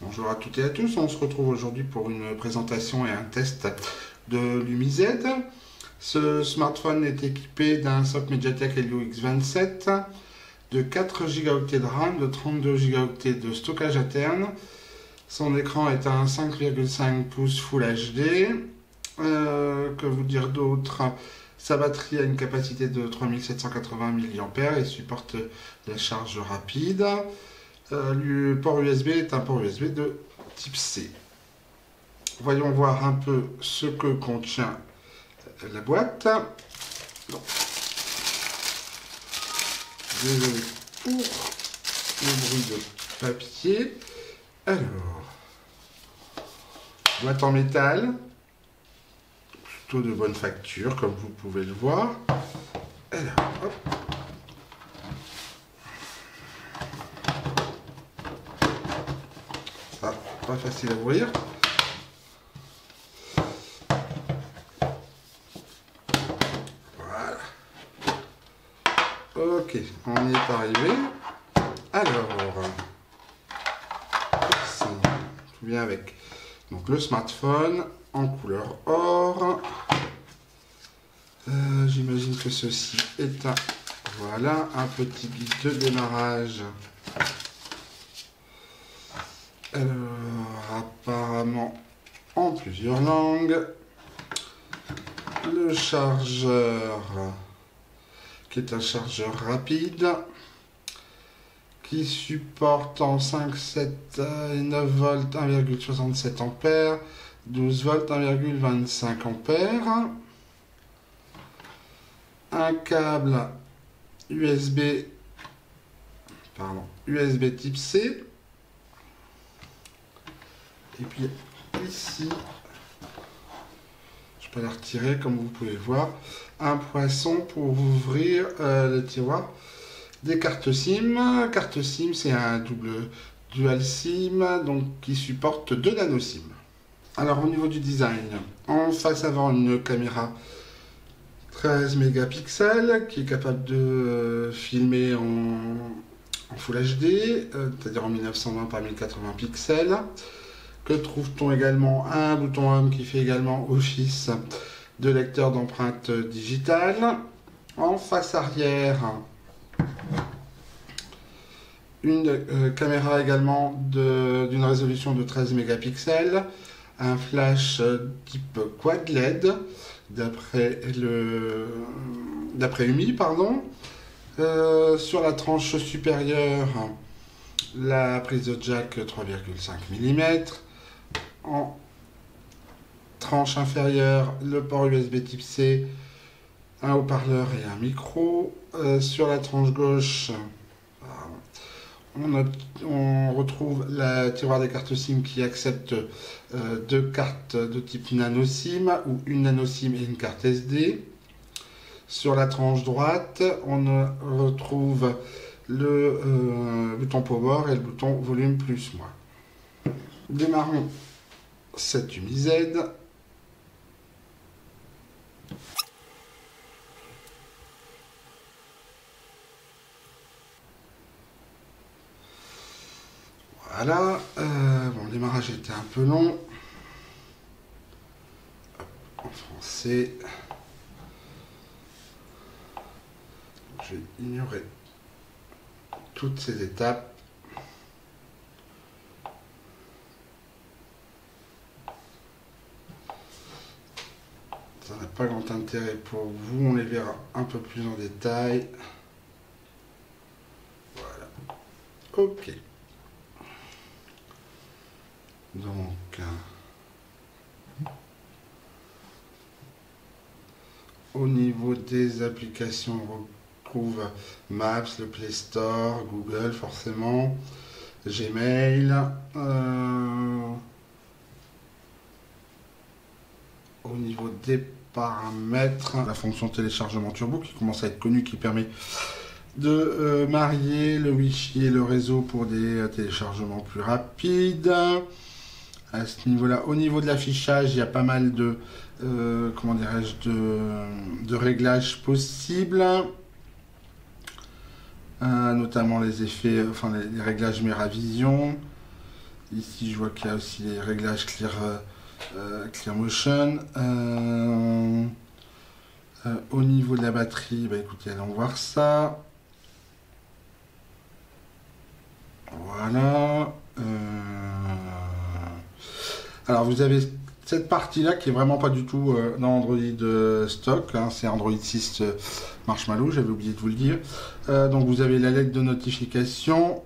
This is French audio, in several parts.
Bonjour à toutes et à tous, on se retrouve aujourd'hui pour une présentation et un test de l'UmiZ. Ce smartphone est équipé d'un socle Mediatek Helio X27, de 4 Go de RAM, de 32 Go de stockage interne. Son écran est un 5,5 pouces Full HD. Que vous dire d'autre? Sa batterie a une capacité de 3780 mAh et supporte la charge rapide. Le port USB est un port USB de type C. Voyons voir un peu ce que contient la boîte. Désolé pour le bruit de papier. Alors, boîte en métal, plutôt de bonne facture comme vous pouvez le voir. Alors, hop. Ça, pas facile à ouvrir. Voilà. Ok, on y est arrivé. Alors, tout vient avec donc le smartphone en couleur or. J'imagine que ceci est un petit guide de démarrage. Alors, apparemment en plusieurs langues. Le chargeur, qui est un chargeur rapide, qui supporte en 5, 7 et 9 volts 1,67 ampères, 12 volts 1,25 ampères. Un câble USB type C. Et puis ici, je peux la retirer comme vous pouvez voir, un poinçon pour ouvrir le tiroir des cartes SIM. Carte SIM, c'est un double dual SIM, donc qui supporte 2 nano SIM. Alors au niveau du design, en face avant une caméra 13 mégapixels qui est capable de filmer en Full HD, c'est-à-dire en 1920 par 1080 pixels. Que trouve-t-on également? Un bouton Home qui fait également office de lecteur d'empreintes digitales. En face arrière, une caméra également d'une résolution de 13 mégapixels, un flash type quad LED d'après UMI, pardon. Sur la tranche supérieure, la prise de jack 3,5 mm. En tranche inférieure, le port USB type C, un haut-parleur et un micro. Sur la tranche gauche, on retrouve la tiroir des cartes SIM qui accepte 2 cartes de type nano SIM ou une nano SIM et une carte SD. Sur la tranche droite, on retrouve le bouton Power et le bouton Volume plus moins. Démarrons cette UmiZ. Voilà, bon, le démarrage était un peu long. Hop, en français. Je vais ignorer toutes ces étapes. Ça n'a pas grand intérêt pour vous, on les verra un peu plus en détail. Voilà. Ok. Donc, au niveau des applications, on retrouve Maps, le Play Store, Google forcément, Gmail. Au niveau des paramètres, la fonction téléchargement turbo qui commence à être connue, qui permet de marier le Wi-Fi et le réseau pour des téléchargements plus rapides. à ce niveau-là. Au niveau de l'affichage, il y a pas mal de, comment dirais-je, de réglages possibles. Notamment les effets, enfin les réglages Meravision. Ici, je vois qu'il y a aussi les réglages Clear Motion. Au niveau de la batterie, bah écoutez, allons voir ça. Voilà. Alors, vous avez cette partie-là qui est vraiment pas du tout dans Android stock. Hein, c'est Android 6 Marshmallow, j'avais oublié de vous le dire. Donc, vous avez la lettre de notification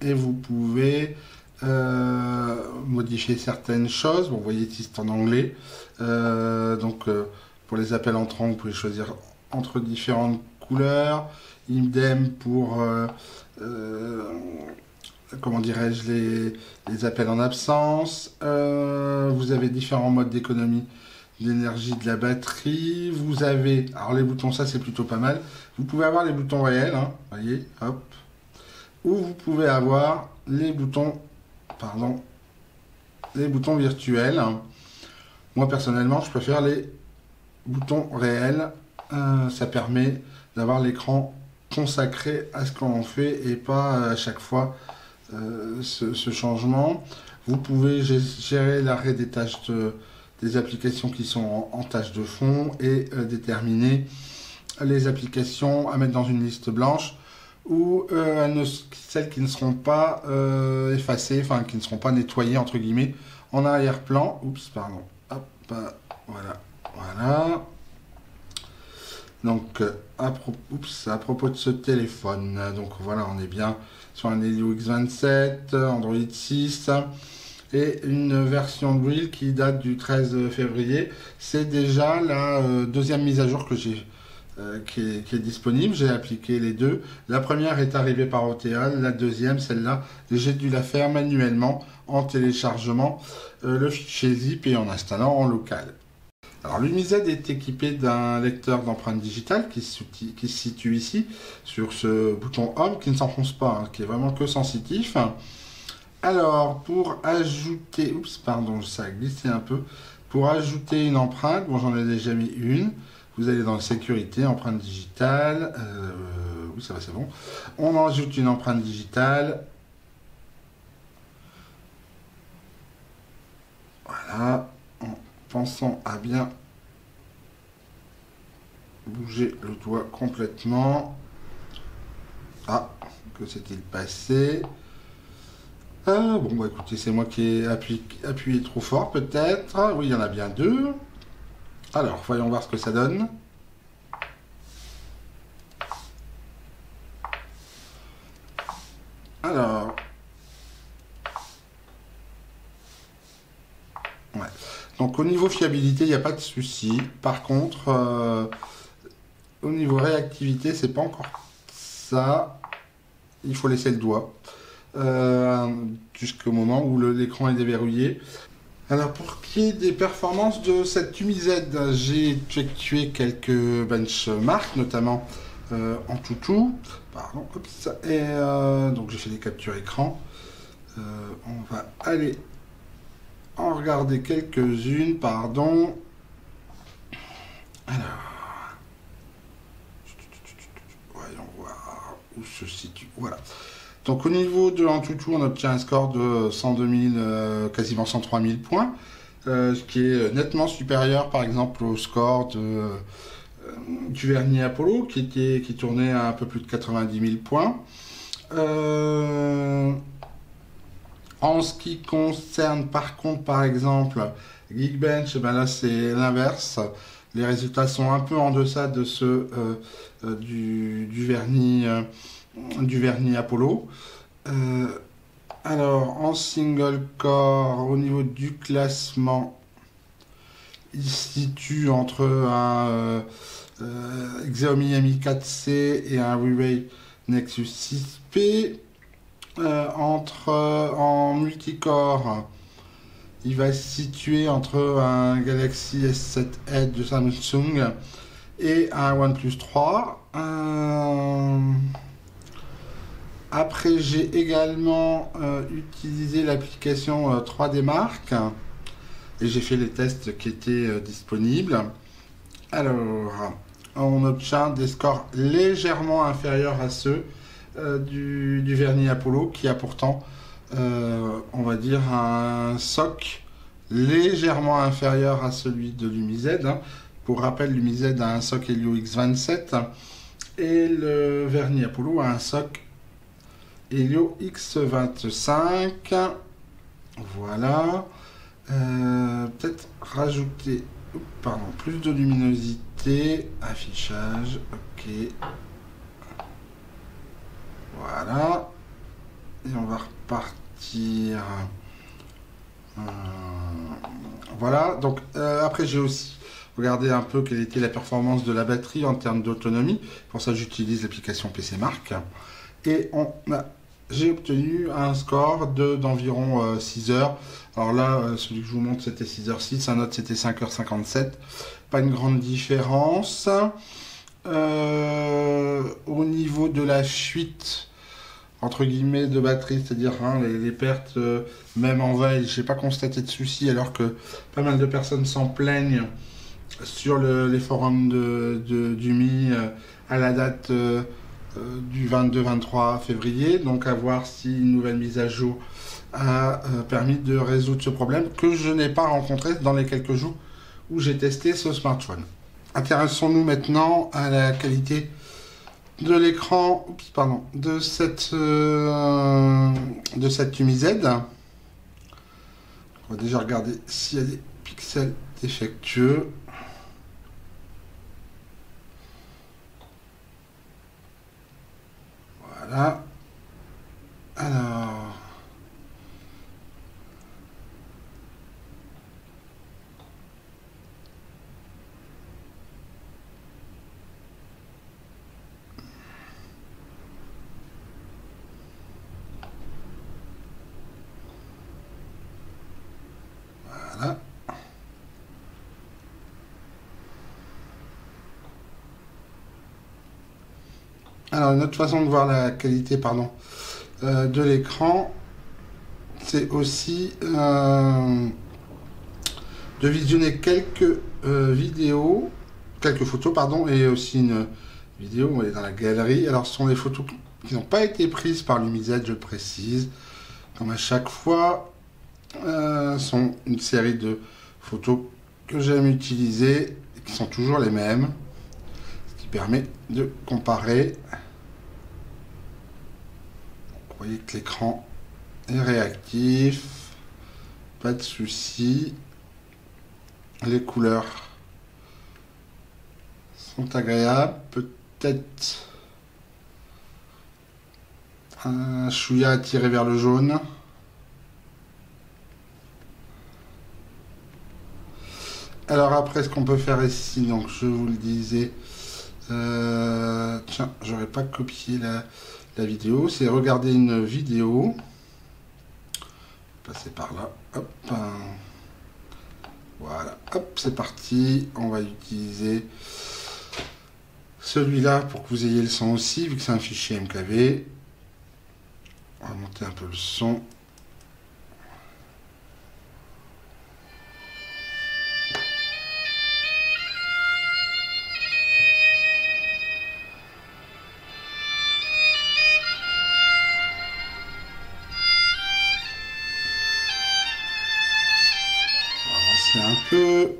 et vous pouvez modifier certaines choses. Bon, vous voyez ici c'est en anglais. Pour les appels entrants, vous pouvez choisir entre différentes couleurs. Idem pour comment dirais-je, les appels en absence. Vous avez différents modes d'économie d'énergie de la batterie. Vous avez, alors les boutons, ça c'est plutôt pas mal. Vous pouvez avoir les boutons réels, hein, voyez, hop. Ou vous pouvez avoir les boutons, pardon, les boutons virtuels. Moi personnellement, je préfère les boutons réels. Ça permet d'avoir l'écran consacré à ce qu'on en fait et pas à chaque fois ce changement. Vous pouvez gérer l'arrêt des tâches des applications qui sont en tâches de fond et déterminer les applications à mettre dans une liste blanche ou celles qui ne seront pas effacées, enfin qui ne seront pas nettoyées entre guillemets en arrière-plan. Oups, pardon. Hop, voilà, voilà. Donc, à propos de ce téléphone, donc voilà, on est bien sur un Helio X27, Android 6 et une version de build qui date du 13 février. C'est déjà la deuxième mise à jour que j'ai, qui est disponible. J'ai appliqué les deux. La première est arrivée par OTA, la deuxième, celle-là, j'ai dû la faire manuellement en téléchargement, le fichier zip et en installant en local. Alors l'UmiZ est équipé d'un lecteur d'empreintes digitales qui se situe ici, sur ce bouton Home, qui ne s'enfonce pas, hein, qui est vraiment que sensitif. Alors, pour ajouter... Oups, pardon, ça a glissé un peu. Pour ajouter une empreinte, bon j'en ai déjà mis une, vous allez dans Sécurité, empreinte digitale, oui ça va, c'est bon. On ajoute une empreinte digitale. Voilà. Pensons à bien bouger le doigt complètement. Ah, que s'est-il passé? Bon, bah écoutez, c'est moi qui ai appuyé trop fort, peut-être. Oui, il y en a bien deux. Alors, voyons voir ce que ça donne. Alors... ouais. Donc au niveau fiabilité, il n'y a pas de souci. Par contre, au niveau réactivité, c'est pas encore ça. Il faut laisser le doigt jusqu'au moment où l'écran est déverrouillé. Alors pour qui est des performances de cette UmiZ, j'ai effectué quelques benchmarks, notamment en toutou. Pardon, et donc j'ai fait des captures écran. On va aller en regarder quelques-unes, pardon. Alors, voyons voir où se situe. Voilà. Donc au niveau de Antutu, on obtient un score de 102 000, quasiment 103 000 points, ce qui est nettement supérieur, par exemple, au score du Vernis Apollo, qui tournait à un peu plus de 90 000 points. En ce qui concerne par contre, par exemple, Geekbench, ben là c'est l'inverse. Les résultats sont un peu en deçà de ceux du vernis Apollo. Alors en single core, au niveau du classement, il se situe entre un Xiaomi Mi 4C et un Huawei Nexus 6P. En multicore, il va se situer entre un Galaxy S7 Edge de Samsung et un OnePlus 3. Après, j'ai également utilisé l'application 3D Mark et j'ai fait les tests qui étaient disponibles. Alors, on obtient des scores légèrement inférieurs à ceux du vernis Apollo, qui a pourtant, on va dire, un SOC légèrement inférieur à celui de l'Umi-Z. Pour rappel, l'Umi-Z a un SOC Helio X27 et le vernis Apollo a un SOC Helio X25. Voilà. Peut-être rajouter plus de luminosité. Affichage. Ok. Voilà. Et on va repartir. Voilà. Donc après j'ai aussi regardé un peu quelle était la performance de la batterie en termes d'autonomie. Pour ça j'utilise l'application PC Mark. Et j'ai obtenu un score d'environ 6 heures. Alors là, celui que je vous montre, c'était 6h06. Un autre, c'était 5h57. Pas une grande différence. Au niveau de la fuite, entre guillemets, de batterie, c'est-à-dire les pertes, même en veille, je n'ai pas constaté de soucis, alors que pas mal de personnes s'en plaignent sur les forums d'UMI à la date du 22-23 février, donc à voir si une nouvelle mise à jour a permis de résoudre ce problème que je n'ai pas rencontré dans les quelques jours où j'ai testé ce smartphone. Intéressons-nous maintenant à la qualité de l'écran de cette UMI-Z. On va déjà regarder s'il y a des pixels défectueux. Voilà. Alors. Voilà. Alors, une autre façon de voir la qualité, de l'écran, c'est aussi de visionner quelques photos, et aussi une vidéo. On va aller dans la galerie. Alors, ce sont des photos qui n'ont pas été prises par l'UMI-Z, je précise, comme à chaque fois. Sont une série de photos que j'aime utiliser et qui sont toujours les mêmes, ce qui permet de comparer. Vous voyez que l'écran est réactif, pas de soucis, les couleurs sont agréables, peut-être un chouïa attiré vers le jaune. Alors après, ce qu'on peut faire ici, donc je vous le disais, tiens, j'aurais pas copié la vidéo, c'est regarder une vidéo, passer par là, hop, voilà, hop, c'est parti, on va utiliser celui-là pour que vous ayez le son aussi, vu que c'est un fichier MKV, on va monter un peu le son. Un peu.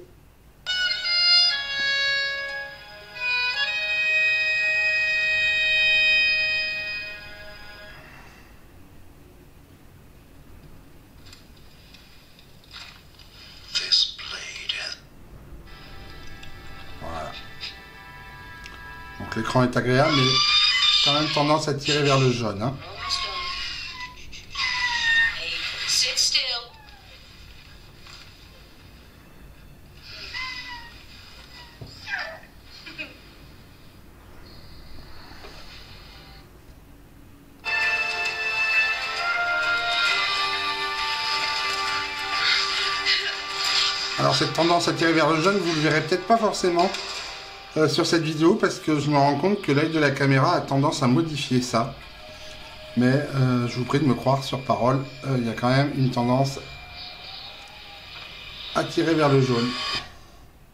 Voilà. Donc l'écran est agréable, mais quand même tendance à tirer vers le jaune. Hein. Alors cette tendance à tirer vers le jaune, vous ne le verrez peut-être pas forcément sur cette vidéo parce que je me rends compte que l'œil de la caméra a tendance à modifier ça. Mais je vous prie de me croire sur parole, il y a quand même une tendance à tirer vers le jaune.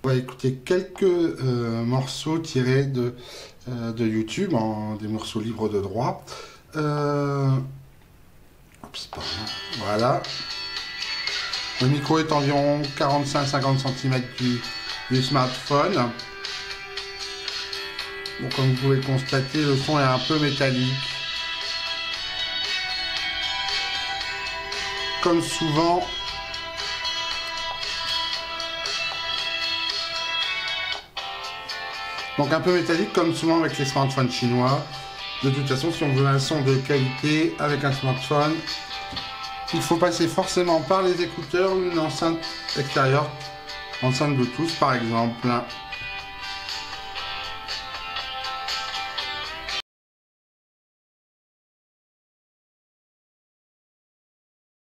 On va écouter quelques morceaux tirés de YouTube, des morceaux libres de droit. Voilà. Le micro est environ 45-50 cm du smartphone. Bon, comme vous pouvez le constater, le son est un peu métallique. Comme souvent, donc un peu métallique comme souvent avec les smartphones chinois. De toute façon, si on veut un son de qualité avec un smartphone, il faut passer forcément par les écouteurs ou une enceinte extérieure, enceinte Bluetooth par exemple.